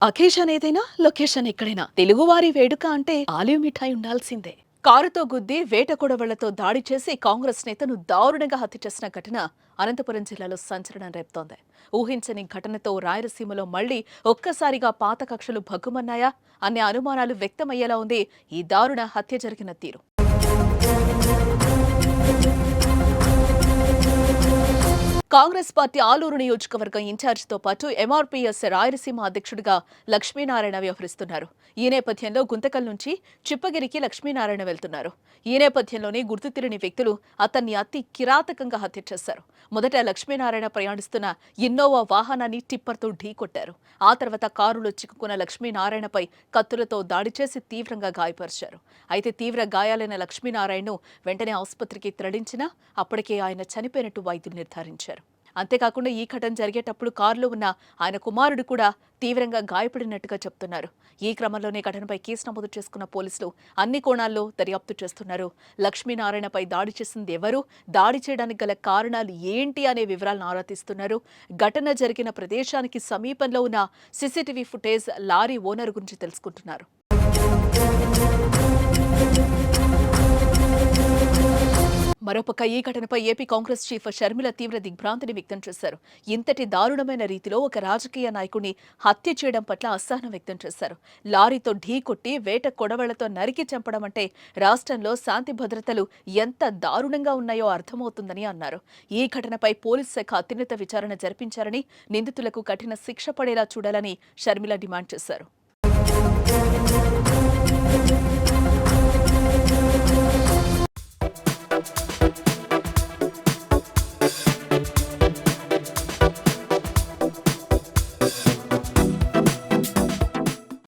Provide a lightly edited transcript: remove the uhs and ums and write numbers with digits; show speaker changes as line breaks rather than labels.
Occasion ఏదైనా location ఎక్కడైనా తెలుగువారి వేడుక అంటే ఆలివ్ మిఠాయి ఉండాల్సిందే. కారుతో గుద్ది వేట కొడవళ్లతో దాడి చేసి కాంగ్రెస్ నేతను దారుణంగా హత్య చేసిన ఘటన అనంతపురం జిల్లాలో సంచలనం రేపుతోంది. ఊహించని ఘటనతో రాయలసీమలో మళ్లీ ఒక్కసారిగా పాత కక్షలు భగ్గుమన్నాయా అనే అనుమానాలు వ్యక్తమయ్యేలా ఉంది ఈ దారుణ హత్య జరిగిన తీరు. కాంగ్రెస్ పార్టీ ఆలూరు నియోజకవర్గం ఇన్ఛార్జితో పాటు ఎంఆర్పీఎస్ రాయలసీమ అధ్యక్షుడిగా లక్ష్మీనారాయణ వ్యవహరిస్తున్నారు. ఈ నేపథ్యంలో గుంతకల్ నుంచి చిప్పగిరికి లక్ష్మీనారాయణ వెళ్తున్నారు. ఈ నేపథ్యంలోనే గుర్తు తెలియని వ్యక్తులు అతన్ని అతి కిరాతకంగా హత్య చేశారు. మొదట లక్ష్మీనారాయణ ప్రయాణిస్తున్న ఇన్నోవా వాహనాన్ని టిప్పర్తో ఢీకొట్టారు. ఆ తర్వాత కారులో చిక్కుకున్న లక్ష్మీనారాయణపై కత్తులతో దాడి చేసి తీవ్రంగా గాయపరిచారు. అయితే తీవ్ర గాయాలైన లక్ష్మీనారాయణను వెంటనే ఆసుపత్రికి తరలించినా అప్పటికే ఆయన చనిపోయినట్టు వైద్యులు నిర్ధారించారు. అంతేకాకుండా ఈ ఘటన జరిగేటప్పుడు కారులో ఉన్న ఆయన కుమారుడు కూడా తీవ్రంగా గాయపడినట్టుగా చెప్తున్నారు. ఈ క్రమంలోనే ఘటనపై కేసు నమోదు చేసుకున్న పోలీసులు అన్ని కోణాల్లో దర్యాప్తు చేస్తున్నారు. లక్ష్మీనారాయణపై దాడి చేసింది ఎవరు, దాడి చేయడానికి గల కారణాలు ఏంటి అనే వివరాలను ఆరా తీస్తున్నారు. ఘటన జరిగిన ప్రదేశానికి సమీపంలో ఉన్న సీసీటీవీ ఫుటేజ్, లారీ ఓనర్ గురించి తెలుసుకుంటున్నారు. మరోపక్క ఈ ఘటనపై ఏపీ కాంగ్రెస్ చీఫ్ షర్మిల తీవ్ర దిగ్భ్రాంతిని వ్యక్తం చేశారు. ఇంతటి దారుణమైన రీతిలో ఒక రాజకీయ నాయకుడిని హత్య చేయడం పట్ల అసహనం వ్యక్తం చేశారు. లారీతో ఢీకొట్టి వేట కొడవళ్లతో నరికి చంపడం అంటే రాష్ట్రంలో శాంతి భద్రతలు ఎంత దారుణంగా ఉన్నాయో అర్థమవుతుందని అన్నారు. ఈ ఘటనపై పోలీస్ శాఖ అత్యున్నత విచారణ జరిపించారని, నిందితులకు కఠిన శిక్ష పడేలా చూడాలని షర్మిల డిమాండ్ చేశారు.